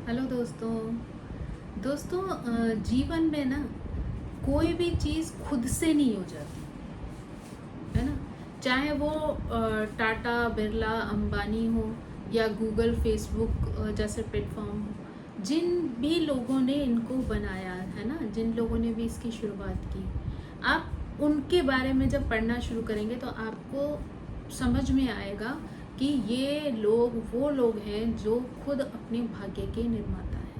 Hello दोस्तों जीवन में ना कोई भी चीज़ खुद से नहीं हो जाती है ना। चाहे वो टाटा बिरला अंबानी हो या गूगल फेसबुक जैसे प्लेटफॉर्म हो। जिन भी लोगों ने इनको बनाया है ना, जिन लोगों ने भी इसकी शुरुआत की, आप उनके बारे में जब पढ़ना शुरू करेंगे तो आपको समझ में आएगा कि ये लोग वो लोग हैं जो खुद अपने भाग्य के निर्माता हैं।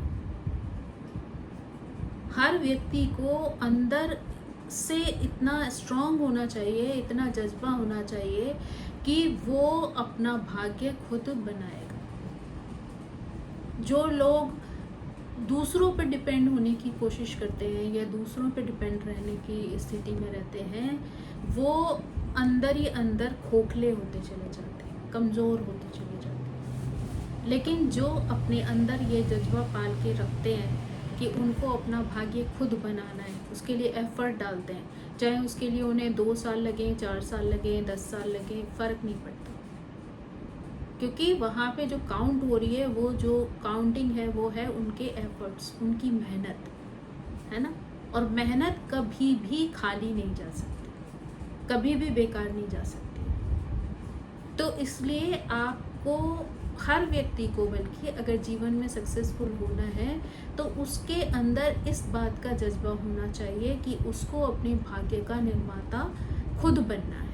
हर व्यक्ति को अंदर से इतना स्ट्रांग होना चाहिए, इतना जज्बा होना चाहिए कि वो अपना भाग्य खुद बनाएगा। जो लोग दूसरों पर डिपेंड होने की कोशिश करते हैं या दूसरों पर डिपेंड रहने की स्थिति में रहते हैं, वो अंदर ही अंदर खोखले होते चले जाते हैं, कमज़ोर होते चले जाते हैं। लेकिन जो अपने अंदर ये जज्बा पाल के रखते हैं कि उनको अपना भाग्य खुद बनाना है, उसके लिए एफर्ट डालते हैं, चाहे उसके लिए उन्हें 2 साल लगे, 4 साल लगे, 10 साल लगे, फ़र्क नहीं पड़ता। क्योंकि वहाँ पे जो काउंट हो रही है, वो जो काउंटिंग है वो है उनके एफर्ट्स, उनकी मेहनत, है ना। और मेहनत कभी भी खाली नहीं जा सकती, कभी भी बेकार नहीं जा सकती। तो इसलिए आपको, हर व्यक्ति को, बल्कि अगर जीवन में सक्सेसफुल होना है तो उसके अंदर इस बात का जज्बा होना चाहिए कि उसको अपने भाग्य का निर्माता खुद बनना है।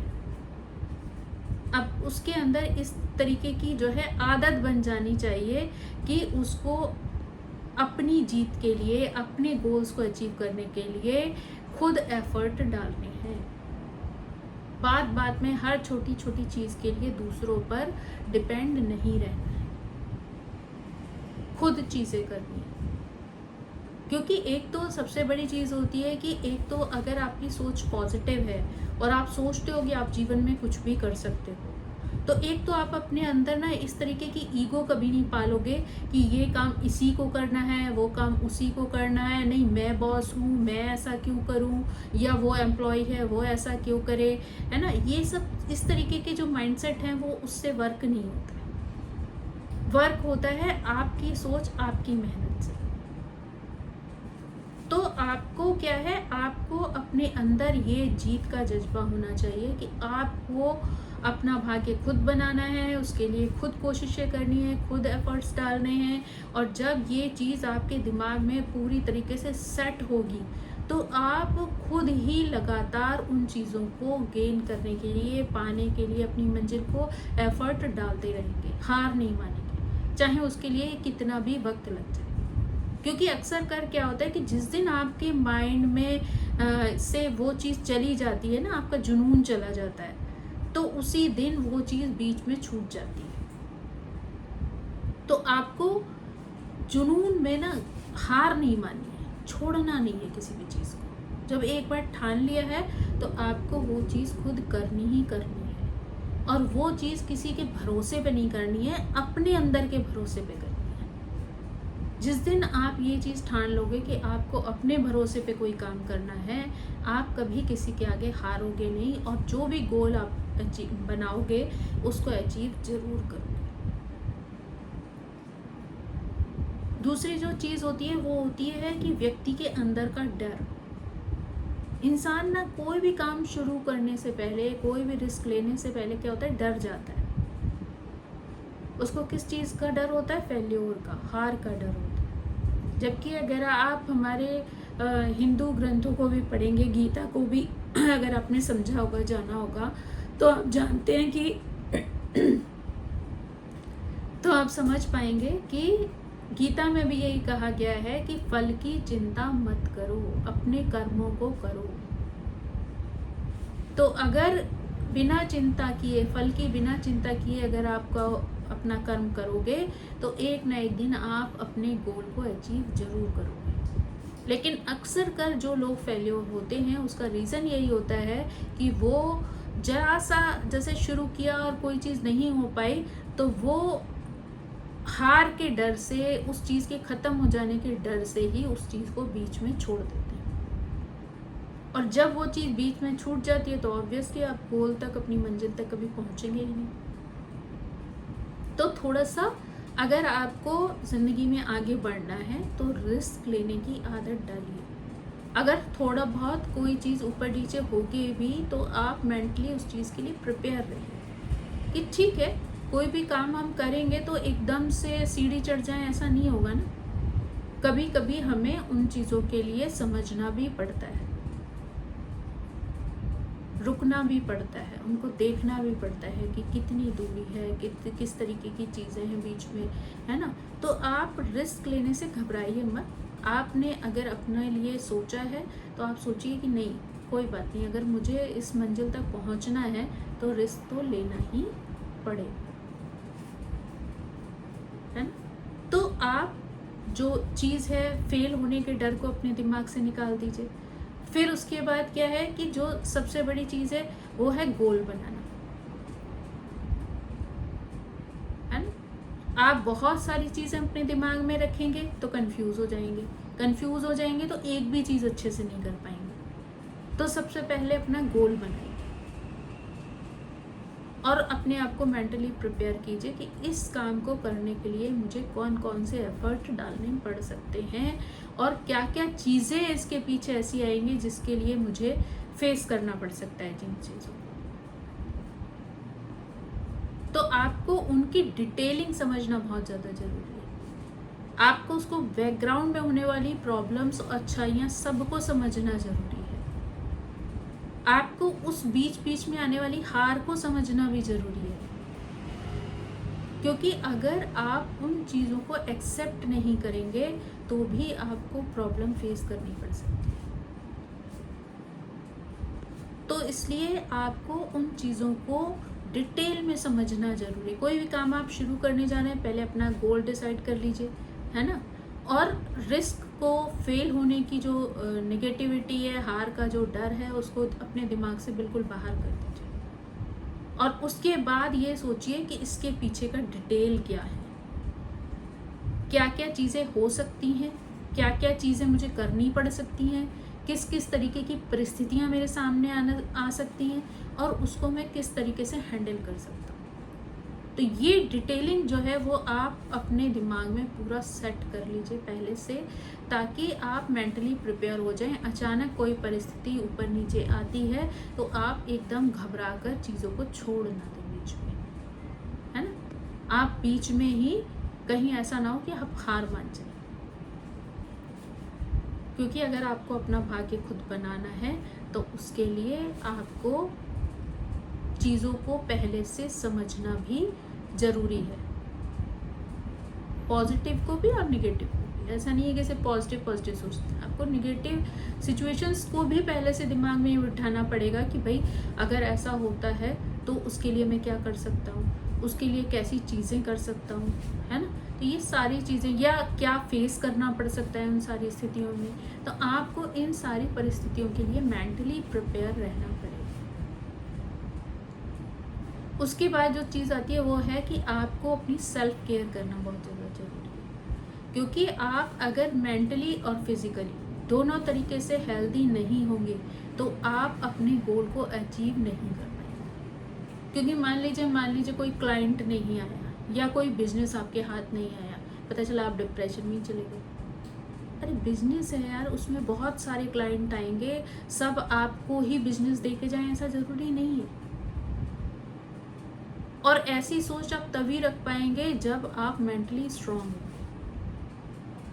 अब उसके अंदर इस तरीके की जो है आदत बन जानी चाहिए कि उसको अपनी जीत के लिए, अपने गोल्स को अचीव करने के लिए खुद एफर्ट डालने हैं। बात बात में हर छोटी छोटी चीज़ के लिए दूसरों पर डिपेंड नहीं रहना है, खुद चीज़ें करनी है। क्योंकि एक तो सबसे बड़ी चीज़ होती है कि एक तो अगर आपकी सोच पॉजिटिव है और आप सोचते हो कि आप जीवन में कुछ भी कर सकते हो, तो एक तो आप अपने अंदर ना इस तरीके की ईगो कभी नहीं पालोगे कि ये काम इसी को करना है, वो काम उसी को करना है, नहीं मैं बॉस हूँ, मैं ऐसा क्यों करूँ, या वो एम्प्लॉय है वो ऐसा क्यों करे, है ना। ये सब इस तरीके के जो माइंडसेट हैं वो उससे वर्क नहीं होता है। वर्क होता है आपकी सोच, आपकी मेहनत से। तो आपको क्या है, आपको अपने अंदर ये जीत का जज्बा होना चाहिए कि आपको अपना भाग्य खुद बनाना है, उसके लिए खुद कोशिशें करनी है, खुद एफर्ट्स डालने हैं। और जब ये चीज़ आपके दिमाग में पूरी तरीके से सेट होगी तो आप खुद ही लगातार उन चीज़ों को गेन करने के लिए, पाने के लिए, अपनी मंजिल को एफर्ट डालते रहेंगे, हार नहीं मानेंगे, चाहे उसके लिए कितना भी वक्त लग जाए। क्योंकि अक्सर कर क्या होता है कि जिस दिन आपके माइंड में से वो चीज़ चली जाती है ना, आपका जुनून चला जाता है, तो उसी दिन वो चीज़ बीच में छूट जाती है। तो आपको जुनून में ना हार नहीं माननी है, छोड़ना नहीं है किसी भी चीज़ को। जब एक बार ठान लिया है तो आपको वो चीज़ खुद करनी ही करनी है। और वो चीज़ किसी के भरोसे पे नहीं करनी है, अपने अंदर के भरोसे पे करनी है। जिस दिन आप ये चीज़ ठान लोगे कि आपको अपने भरोसे पे कोई काम करना है, आप कभी किसी के आगे हारोगे नहीं, और जो भी गोल आप बनाओगे उसको अचीव जरूर करोगे। दूसरी जो चीज़ होती है वो होती है कि व्यक्ति के अंदर का डर। इंसान ना कोई भी काम शुरू करने से पहले, कोई भी रिस्क लेने से पहले क्या होता है, डर जाता है। उसको किस चीज़ का डर होता है, फेल्योर का, हार का डर होता है। जबकि अगर आप हमारे हिंदू ग्रंथों को भी पढ़ेंगे, गीता को भी अगर आपने समझा होगा, जाना होगा, तो आप जानते हैं कि तो आप समझ पाएंगे कि गीता में भी यही कहा गया है कि फल की चिंता मत करो, अपने कर्मों को करो। तो अगर बिना चिंता किए, फल की बिना चिंता किए अगर आप अपना कर्म करोगे तो एक ना एक दिन आप अपने गोल को अचीव जरूर करोगे। लेकिन अक्सर कर जो लोग फेल्योर होते हैं उसका रीज़न यही होता है कि वो जरा सा जैसे शुरू किया और कोई चीज़ नहीं हो पाई, तो वो हार के डर से, उस चीज़ के ख़त्म हो जाने के डर से ही उस चीज़ को बीच में छोड़ देते हैं। और जब वो चीज़ बीच में छूट जाती है तो ऑब्वियसली आप गोल तक, अपनी मंजिल तक कभी पहुंचेंगे ही नहीं। तो थोड़ा सा अगर आपको ज़िंदगी में आगे बढ़ना है तो रिस्क लेने की आदत डालिए। अगर थोड़ा बहुत कोई चीज़ ऊपर नीचे होगी भी तो आप मेंटली उस चीज़ के लिए प्रिपेयर रहिए कि ठीक है, कोई भी काम हम करेंगे तो एकदम से सीढ़ी चढ़ जाए ऐसा नहीं होगा ना। कभी कभी हमें उन चीज़ों के लिए समझना भी पड़ता है, रुकना भी पड़ता है, उनको देखना भी पड़ता है कि कितनी दूरी है, किस तरीके की चीज़ें हैं बीच में, है ना। तो आप रिस्क लेने से घबराइए मत। आपने अगर अपने लिए सोचा है तो आप सोचिए कि नहीं, कोई बात नहीं, अगर मुझे इस मंजिल तक पहुंचना है तो रिस्क तो लेना ही पड़ेगा, है ना। तो आप जो चीज़ है फेल होने के डर को अपने दिमाग से निकाल दीजिए। फिर उसके बाद क्या है कि जो सबसे बड़ी चीज़ है वो है गोल बनाना, है ना। आप बहुत सारी चीज़ें अपने दिमाग में रखेंगे तो कंफ्यूज हो जाएंगे तो एक भी चीज़ अच्छे से नहीं कर पाएंगे। तो सबसे पहले अपना गोल बनाइए और अपने आप को मेंटली प्रिपेयर कीजिए कि इस काम को करने के लिए मुझे कौन कौन से एफर्ट डालने पड़ सकते हैं और क्या क्या चीज़ें इसके पीछे ऐसी आएंगी जिसके लिए मुझे फेस करना पड़ सकता है जिन चीज़ों को। तो आपको उनकी डिटेलिंग समझना बहुत ज़्यादा ज़रूरी है। आपको उसको बैकग्राउंड में होने वाली प्रॉब्लम्स और अच्छाइयाँ सबको समझना ज़रूरी है। आपको उस बीच बीच में आने वाली हार को समझना भी ज़रूरी है, क्योंकि अगर आप उन चीज़ों को एक्सेप्ट नहीं करेंगे तो भी आपको प्रॉब्लम फेस करनी पड़ सकती है। तो इसलिए आपको उन चीज़ों को डिटेल में समझना ज़रूरी है। कोई भी काम आप शुरू करने जा रहे हैं, पहले अपना गोल डिसाइड कर लीजिए, है ना। और रिस्क को फेल होने की जो नेगेटिविटी है, हार का जो डर है, उसको अपने दिमाग से बिल्कुल बाहर कर दीजिए और उसके बाद ये सोचिए कि इसके पीछे का डिटेल क्या है, क्या क्या चीज़ें हो सकती हैं, क्या क्या चीज़ें मुझे करनी पड़ सकती हैं, किस किस तरीके की परिस्थितियाँ मेरे सामने आ सकती हैं और उसको मैं किस तरीके से हैंडल कर सकता हूँ। तो ये डिटेलिंग जो है वो आप अपने दिमाग में पूरा सेट कर लीजिए पहले से, ताकि आप मेंटली प्रिपेयर हो जाएं। अचानक कोई परिस्थिति ऊपर नीचे आती है तो आप एकदम घबरा कर चीज़ों को छोड़ ना दें बीच में, है ना। आप बीच में ही कहीं ऐसा ना हो कि आप हार मान जाए, क्योंकि अगर आपको अपना भाग्य खुद बनाना है तो उसके लिए आपको चीज़ों को पहले से समझना भी ज़रूरी है, पॉजिटिव को भी और निगेटिव को भी। ऐसा नहीं है कि सिर्फ पॉजिटिव सोचते हैं, आपको निगेटिव सिचुएशंस को भी पहले से दिमाग में बिठाना पड़ेगा कि भाई अगर ऐसा होता है तो उसके लिए मैं क्या कर सकता हूँ, उसके लिए कैसी चीज़ें कर सकता हूँ, है ना। तो ये सारी चीज़ें या क्या फेस करना पड़ सकता है उन सारी स्थितियों में, तो आपको इन सारी परिस्थितियों के लिए मेंटली प्रिपेयर रहना पड़ेगा। उसके बाद जो चीज़ आती है वो है कि आपको अपनी सेल्फ केयर करना बहुत ज़्यादा ज़रूरी है, क्योंकि आप अगर मेंटली और फिजिकली दोनों तरीके से हेल्दी नहीं होंगे तो आप अपने गोल को अचीव नहीं कर पाएंगे। क्योंकि मान लीजिए कोई क्लाइंट नहीं आया या कोई बिजनेस आपके हाथ नहीं आया, पता चला आप डिप्रेशन में चले गए। अरे बिजनेस है यार, उसमें बहुत सारे क्लाइंट आएंगे, सब आपको ही बिजनेस दे के जाएं ऐसा ज़रूरी नहीं है। और ऐसी सोच आप तभी रख पाएंगे जब आप मेंटली स्ट्रांग हो,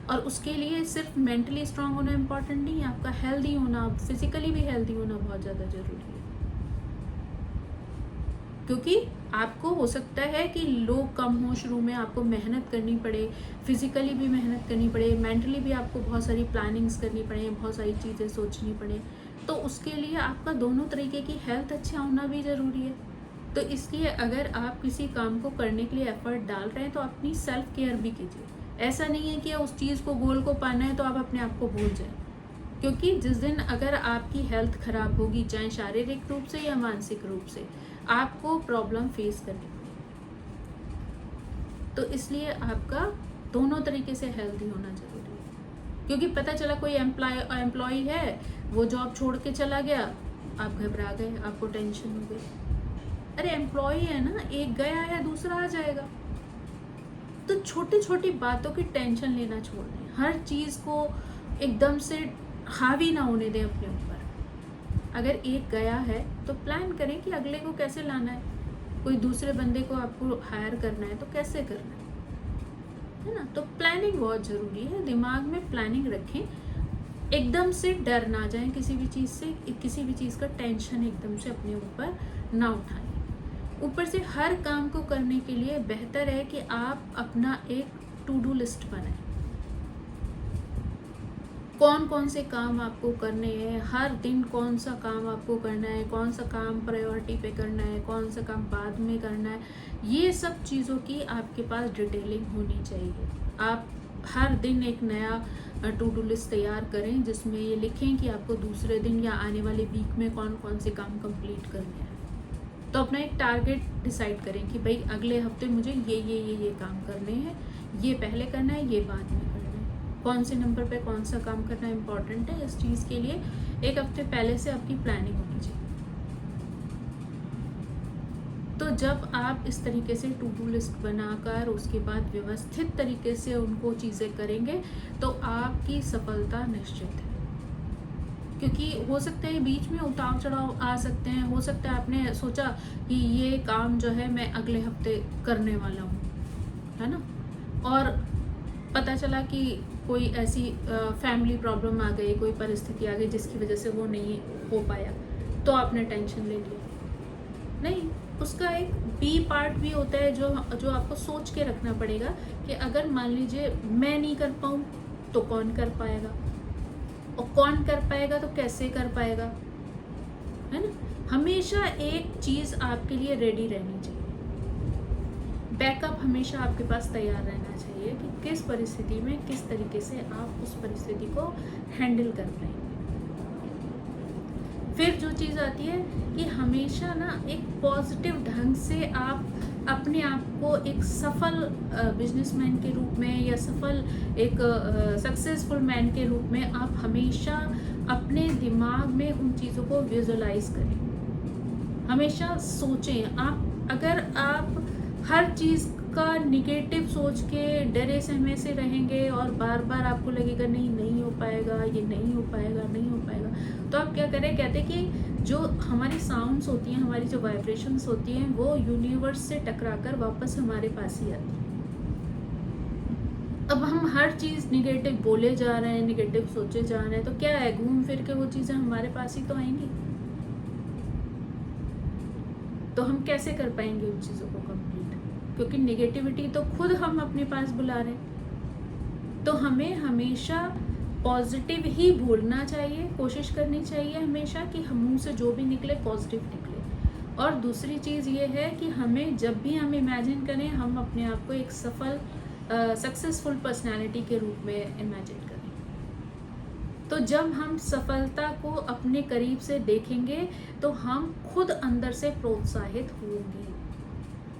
और उसके लिए सिर्फ मेंटली स्ट्रांग होना इम्पॉर्टेंट नहीं है, आपका हेल्दी होना, फिजिकली भी हेल्दी होना बहुत ज़्यादा ज़रूरी है। क्योंकि आपको हो सकता है कि लोग कम हो, शुरू में आपको मेहनत करनी पड़े, फिजिकली भी मेहनत करनी पड़े, मेंटली भी आपको बहुत सारी प्लानिंग्स करनी पड़े, बहुत सारी चीज़ें सोचनी पड़े, तो उसके लिए आपका दोनों तरीके की हेल्थ अच्छा होना भी ज़रूरी है। तो इसलिए अगर आप किसी काम को करने के लिए एफर्ट डाल रहे हैं तो अपनी सेल्फ केयर भी कीजिए। ऐसा नहीं है कि उस चीज़ को, गोल को पाना है तो आप अपने आप को भूल जाएं, क्योंकि जिस दिन अगर आपकी हेल्थ खराब होगी, चाहे शारीरिक रूप से या मानसिक रूप से, आपको प्रॉब्लम फेस करनी पड़ेगी। तो इसलिए आपका दोनों तरीके से हेल्दी होना ज़रूरी है। क्योंकि पता चला कोई एम्प्लॉय है, वो जॉब छोड़ के चला गया, आप घबरा गए, आपको टेंशन हो गई। अरे एम्प्लॉय है ना, एक गया है दूसरा आ जाएगा, तो छोटी छोटी बातों की टेंशन लेना छोड़ दें, हर चीज़ को एकदम से हावी ना होने दें अपने ऊपर। अगर एक गया है तो प्लान करें कि अगले को कैसे लाना है, कोई दूसरे बंदे को आपको हायर करना है तो कैसे करना है ना। तो प्लानिंग बहुत ज़रूरी है, दिमाग में प्लानिंग रखें, एकदम से डर ना जाएं किसी भी चीज़ से, किसी भी चीज़ का टेंशन एकदम से अपने ऊपर ना उठाएं। ऊपर से हर काम को करने के लिए बेहतर है कि आप अपना एक टू डू लिस्ट बनाएं, कौन कौन से काम आपको करने हैं, हर दिन कौन सा काम आपको करना है, कौन सा काम प्रायोरिटी पे करना है, कौन सा काम बाद में करना है, ये सब चीज़ों की आपके पास डिटेलिंग होनी चाहिए। आप हर दिन एक नया टू डू लिस्ट तैयार करें जिसमें ये लिखें कि आपको दूसरे दिन या आने वाले वीक में कौन कौन से काम कंप्लीट करने हैं। तो अपना एक टारगेट डिसाइड करें कि भाई अगले हफ्ते मुझे ये काम करने हैं, ये पहले करना है, ये बाद में करना है, कौन से नंबर पे कौन सा काम करना इम्पोर्टेंट है। इस चीज़ के लिए एक हफ्ते पहले से आपकी प्लानिंग होनी चाहिए। तो जब आप इस तरीके से टू डू लिस्ट बनाकर उसके बाद व्यवस्थित तरीके से उनको चीज़ें करेंगे तो आपकी सफलता निश्चित है। क्योंकि हो सकता है बीच में उतार चढ़ाव आ सकते हैं, हो सकता है आपने सोचा कि ये काम जो है मैं अगले हफ्ते करने वाला हूँ, है ना, और पता चला कि कोई ऐसी फैमिली प्रॉब्लम आ गई, कोई परिस्थिति आ गई जिसकी वजह से वो नहीं हो पाया, तो आपने टेंशन ले लिया। नहीं, उसका एक बी पार्ट भी होता है जो आपको सोच के रखना पड़ेगा कि अगर मान लीजिए मैं नहीं कर पाऊँ तो कौन कर पाएगा, और कौन कर पाएगा तो कैसे कर पाएगा, है ना। हमेशा एक चीज़ आपके लिए रेडी रहनी चाहिए, बैकअप हमेशा आपके पास तैयार रहना चाहिए कि किस परिस्थिति में किस तरीके से आप उस परिस्थिति को हैंडल कर पाएंगे। फिर जो चीज़ आती है कि हमेशा ना एक पॉजिटिव ढंग से आप अपने आप को एक सफल बिजनेसमैन के रूप में या सफल एक सक्सेसफुल मैन के रूप में आप हमेशा अपने दिमाग में उन चीज़ों को विजुअलाइज करें, हमेशा सोचें। अगर आप हर चीज़ का निगेटिव सोच के डरे सहमे से रहेंगे और बार बार आपको लगेगा नहीं हो पाएगा, ये नहीं हो पाएगा, नहीं हो पाएगा, तो आप क्या करें, कहते कि जो हमारी साउंड्स होती हैं, हमारी जो वाइब्रेशंस होती हैं, वो यूनिवर्स से टकराकर वापस हमारे पास ही आती है। अब हम हर चीज़ निगेटिव बोले जा रहे हैं, निगेटिव सोचे जा रहे हैं, तो क्या है, घूम फिर के वो चीज़ें हमारे पास ही तो आएंगी। तो हम कैसे कर पाएंगे उन चीज़ों को कंप्लीट, क्योंकि नेगेटिविटी तो खुद हम अपने पास बुला रहे हैं। तो हमें हमेशा पॉजिटिव ही बोलना चाहिए, कोशिश करनी चाहिए हमेशा कि हम मुंह से जो भी निकले पॉजिटिव निकले। और दूसरी चीज़ ये है कि हमें जब भी हम इमेजिन करें, हम अपने आप को एक सफल सक्सेसफुल पर्सनालिटी के रूप में इमेजिन करें। तो जब हम सफलता को अपने करीब से देखेंगे तो हम खुद अंदर से प्रोत्साहित होंगे,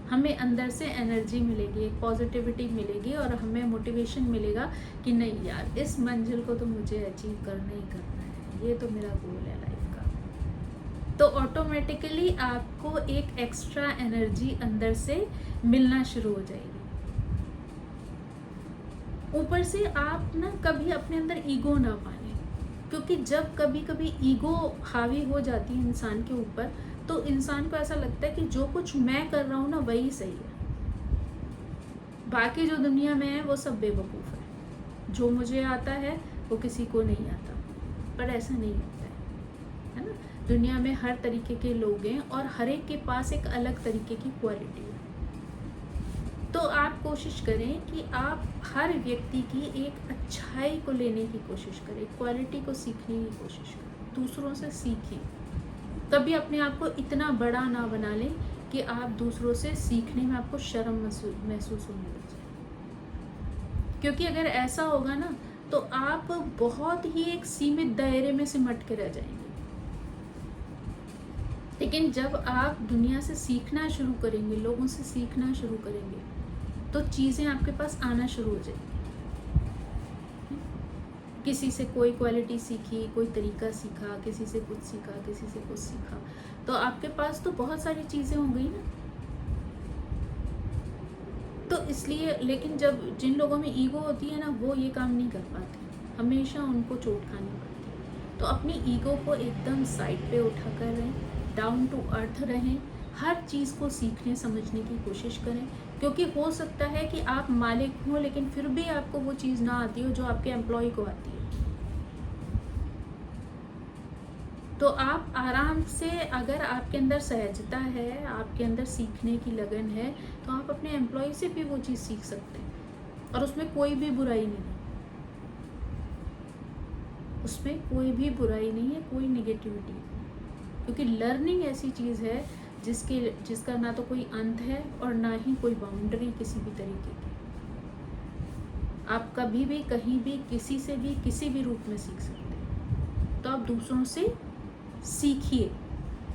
हमें अंदर से एनर्जी मिलेगी, एक पॉजिटिविटी मिलेगी और हमें मोटिवेशन मिलेगा कि नहीं यार, इस मंजिल को तो मुझे अचीव करना ही करना है, ये तो मेरा गोल है लाइफ का। तो ऑटोमेटिकली आपको एक एक्स्ट्रा एनर्जी अंदर से मिलना शुरू हो जाएगी। ऊपर से आप ना कभी अपने अंदर ईगो ना पालें, क्योंकि जब कभी कभी ईगो हावी हो जाती है इंसान के ऊपर तो इंसान को ऐसा लगता है कि जो कुछ मैं कर रहा हूँ ना वही सही है, बाकी जो दुनिया में है वो सब बेवकूफ़ है, जो मुझे आता है वो किसी को नहीं आता। पर ऐसा नहीं होता है ना। दुनिया में हर तरीके के लोग हैं और हर एक के पास एक अलग तरीके की क्वालिटी है। तो आप कोशिश करें कि आप हर व्यक्ति की एक अच्छाई को लेने की कोशिश करें, क्वालिटी को सीखने की कोशिश करें, दूसरों से सीखें। कभी अपने आप को इतना बड़ा ना बना लें कि आप दूसरों से सीखने में आपको शर्म महसूस होने लग जाए, क्योंकि अगर ऐसा होगा ना तो आप बहुत ही एक सीमित दायरे में सिमट के रह जाएंगे। लेकिन जब आप दुनिया से सीखना शुरू करेंगे, लोगों से सीखना शुरू करेंगे, तो चीज़ें आपके पास आना शुरू हो जाएंगी। किसी से कोई क्वालिटी सीखी, कोई तरीका सीखा, किसी से कुछ सीखा, किसी से कुछ सीखा, तो आपके पास तो बहुत सारी चीज़ें हो गई ना। तो इसलिए, लेकिन जब जिन लोगों में ईगो होती है ना, वो ये काम नहीं कर पाते, हमेशा उनको चोट खानी पड़ती है। तो अपनी ईगो को एकदम साइड पे उठा कर रहें, डाउन टू अर्थ रहें, हर चीज़ को सीखने समझने की कोशिश करें, क्योंकि हो सकता है कि आप मालिक हो लेकिन फिर भी आपको वो चीज़ ना आती हो जो आपके एम्प्लॉय को आती है। तो आप आराम से, अगर आपके अंदर सहजता है, आपके अंदर सीखने की लगन है, तो आप अपने एम्प्लॉय से भी वो चीज़ सीख सकते हैं, और उसमें कोई भी बुराई नहीं है, उसमें कोई भी बुराई नहीं है, कोई निगेटिविटी नहीं। क्योंकि लर्निंग ऐसी चीज़ है जिसका ना तो कोई अंत है और ना ही कोई बाउंड्री किसी भी तरीके की। आप कभी भी, कहीं भी, किसी से भी, किसी भी रूप में सीख सकते हैं। तो आप दूसरों से सीखिए,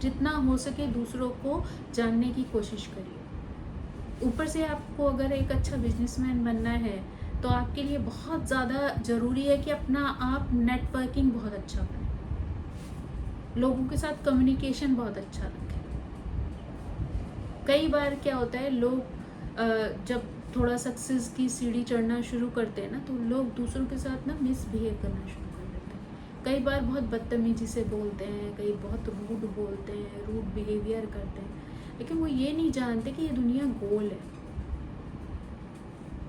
जितना हो सके दूसरों को जानने की कोशिश करिए। ऊपर से आपको अगर एक अच्छा बिजनेसमैन बनना है तो आपके लिए बहुत ज़्यादा ज़रूरी है कि अपना आप नेटवर्किंग बहुत अच्छा करें, लोगों के साथ कम्युनिकेशन बहुत अच्छा रखें। कई बार क्या होता है, लोग जब थोड़ा सक्सेस की सीढ़ी चढ़ना शुरू करते हैं ना, तो लोग दूसरों के साथ ना मिसबिहेव करना शुरू कर देते हैं। कई बार बहुत बदतमीजी से बोलते हैं, कई बहुत रूड बोलते हैं, रूड बिहेवियर करते हैं, लेकिन वो ये नहीं जानते कि ये दुनिया गोल है।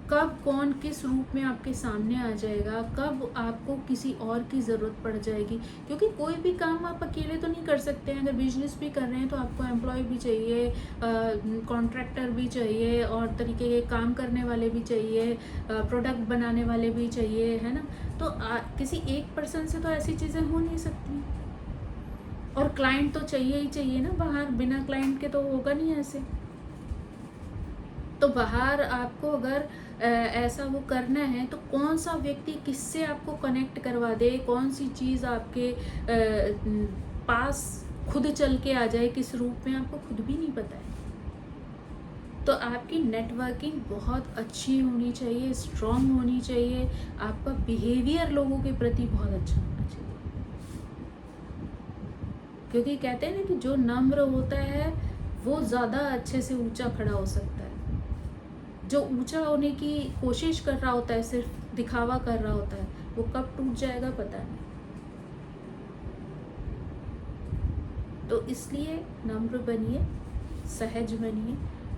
कब कौन किस रूप में आपके सामने आ जाएगा, कब आपको किसी और की ज़रूरत पड़ जाएगी, क्योंकि कोई भी काम आप अकेले तो नहीं कर सकते हैं। अगर बिजनेस भी कर रहे हैं तो आपको एम्प्लॉय भी चाहिए, कॉन्ट्रैक्टर भी चाहिए, और तरीके के काम करने वाले भी चाहिए, प्रोडक्ट बनाने वाले भी चाहिए, है ना। तो किसी एक पर्सन से तो ऐसी चीज़ें हो नहीं सकती, और क्लाइंट तो चाहिए ही चाहिए ना बाहर, बिना क्लाइंट के तो होगा नहीं ऐसे। तो बाहर आपको अगर ऐसा वो करना है तो कौन सा व्यक्ति किससे आपको कनेक्ट करवा दे, कौन सी चीज़ आपके पास खुद चल के आ जाए, किस रूप में, आपको खुद भी नहीं पता है। तो आपकी नेटवर्किंग बहुत अच्छी होनी चाहिए, स्ट्रॉन्ग होनी चाहिए, आपका बिहेवियर लोगों के प्रति बहुत अच्छा होना चाहिए। क्योंकि कहते हैं ना कि जो नम्र होता है वो ज़्यादा अच्छे से ऊंचा खड़ा हो सकता है। जो ऊंचा होने की कोशिश कर रहा होता है, सिर्फ दिखावा कर रहा होता है, वो कब टूट जाएगा पता नहीं। तो इसलिए नम्र बनिए, सहज बनिए,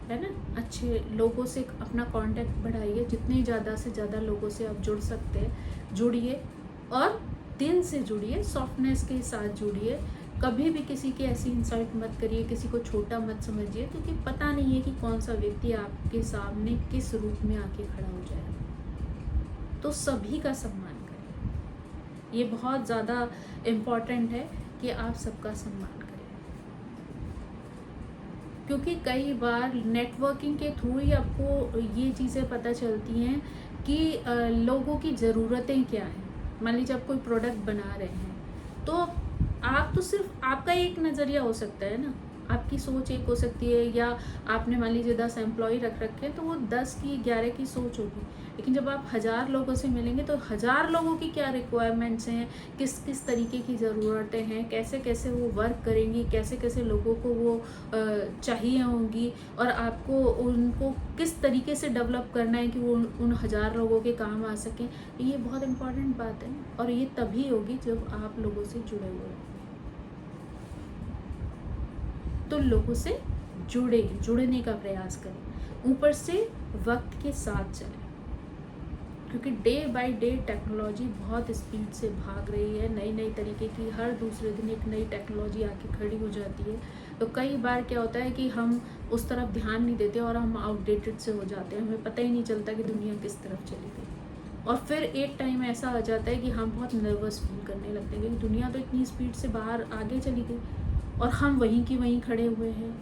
है ना। अच्छे लोगों से अपना कांटेक्ट बढ़ाइए, जितने ज़्यादा से ज़्यादा लोगों से आप जुड़ सकते हैं जुड़िए, और दिल से जुड़िए, सॉफ्टनेस के साथ जुड़िए। कभी भी किसी की ऐसी इंसल्ट मत करिए, किसी को छोटा मत समझिए, क्योंकि पता नहीं है कि कौन सा व्यक्ति आपके सामने किस रूप में आके खड़ा हो जाएगा। तो सभी का सम्मान करें, ये बहुत ज़्यादा इम्पॉर्टेंट है कि आप सबका सम्मान करें। क्योंकि कई बार नेटवर्किंग के थ्रू ही आपको ये चीज़ें पता चलती हैं कि लोगों की ज़रूरतें क्या हैं। मान लीजिए आप कोई प्रोडक्ट बना रहे हैं, तो आप तो सिर्फ आपका एक नज़रिया हो सकता है ना, आपकी सोच एक हो सकती है, या आपने मान लीजिए 10 एम्प्लॉय रख रखे हैं तो वो 10 की 11 की सोच होगी। लेकिन जब आप 1000 लोगों से मिलेंगे तो 1000 लोगों की क्या रिक्वायरमेंट्स हैं, किस किस तरीके की ज़रूरतें हैं, कैसे कैसे वो वर्क करेंगी, कैसे कैसे लोगों को वो चाहिए होंगी, और आपको उनको किस तरीके से डेवलप करना है कि वो उन 1000 लोगों के काम आ सकें। ये बहुत इम्पॉर्टेंट बात है, और ये तभी होगी जब आप लोगों से जुड़े हुए हैं। तो लोगों से जुड़ने का प्रयास करें, ऊपर से वक्त के साथ चलें, क्योंकि डे बाय डे टेक्नोलॉजी बहुत स्पीड से भाग रही है। नई नई तरीके की हर दूसरे दिन एक नई टेक्नोलॉजी आके खड़ी हो जाती है। तो कई बार क्या होता है कि हम उस तरफ ध्यान नहीं देते और हम आउटडेटेड से हो जाते हैं, हमें पता ही नहीं चलता कि दुनिया किस तरफ चली गई। और फिर एक टाइम ऐसा आ जाता है कि हम बहुत नर्वस फील करने लगते हैं कि दुनिया तो इतनी स्पीड से बाहर आगे चली गई और हम वहीं की वहीं खड़े हुए हैं।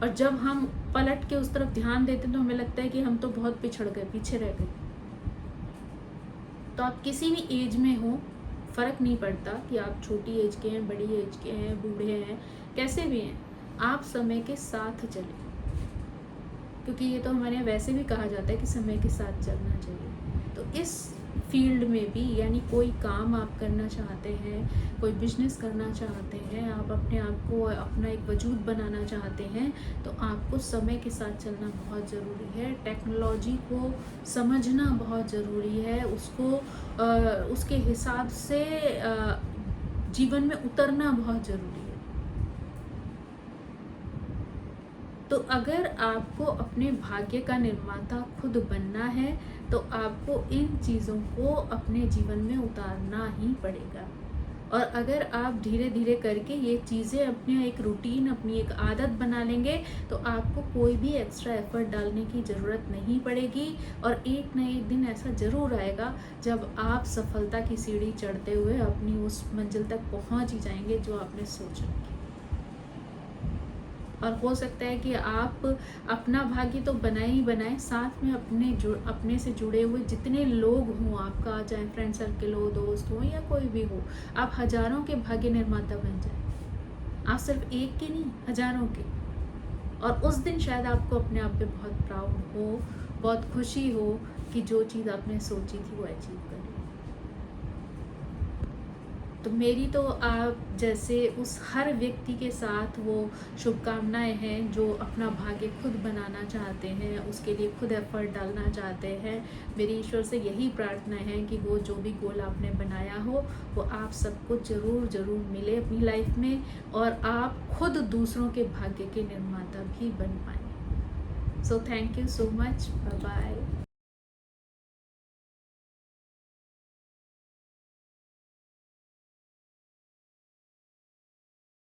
और जब हम पलट के उस तरफ ध्यान देते हैं तो हमें लगता है कि हम तो बहुत पिछड़ गए, पीछे रह गए। तो आप किसी भी एज में हो, फ़र्क नहीं पड़ता कि आप छोटी एज के हैं, बड़ी एज के हैं, बूढ़े हैं, कैसे भी हैं, आप समय के साथ चलें। क्योंकि ये तो हमारे यहाँ वैसे भी कहा जाता है कि समय के साथ चलना चाहिए। तो इस फील्ड में भी, यानी कोई काम आप करना चाहते हैं, कोई बिजनेस करना चाहते हैं, आप अपने आप को अपना एक वजूद बनाना चाहते हैं, तो आपको समय के साथ चलना बहुत ज़रूरी है। टेक्नोलॉजी को समझना बहुत ज़रूरी है, उसको उसके हिसाब से जीवन में उतरना बहुत ज़रूरी है। तो अगर आपको अपने भाग्य का निर्माता खुद बनना है, तो आपको इन चीज़ों को अपने जीवन में उतारना ही पड़ेगा। और अगर आप धीरे धीरे करके ये चीज़ें अपनी एक रूटीन, अपनी एक आदत बना लेंगे, तो आपको कोई भी एक्स्ट्रा एफर्ट डालने की ज़रूरत नहीं पड़ेगी। और एक न एक दिन ऐसा ज़रूर आएगा जब आप सफलता की सीढ़ी चढ़ते हुए अपनी उस मंजिल तक पहुंच ही जाएंगे जो आपने सोच रखी। और हो सकता है कि आप अपना भाग्य तो बनाए ही बनाए, साथ में अपने से जुड़े हुए जितने लोग हों आपका, चाहे फ्रेंड सर्कल हो, दोस्त हो या कोई भी हो, आप हजारों के भाग्य निर्माता बन जाए। आप सिर्फ एक के नहीं, हजारों के। और उस दिन शायद आपको अपने आप पे बहुत प्राउड हो, बहुत खुशी हो कि जो चीज़ आपने सोची थी वो अचीव करी। तो मेरी तो आप जैसे उस हर व्यक्ति के साथ वो शुभकामनाएं हैं जो अपना भाग्य खुद बनाना चाहते हैं, उसके लिए खुद एफर्ट डालना चाहते हैं। मेरी ईश्वर से यही प्रार्थना है कि वो जो भी गोल आपने बनाया हो वो आप सबको ज़रूर मिले अपनी लाइफ में, और आप खुद दूसरों के भाग्य के निर्माता भी बन पाएँ। So thank you so much, bye bye.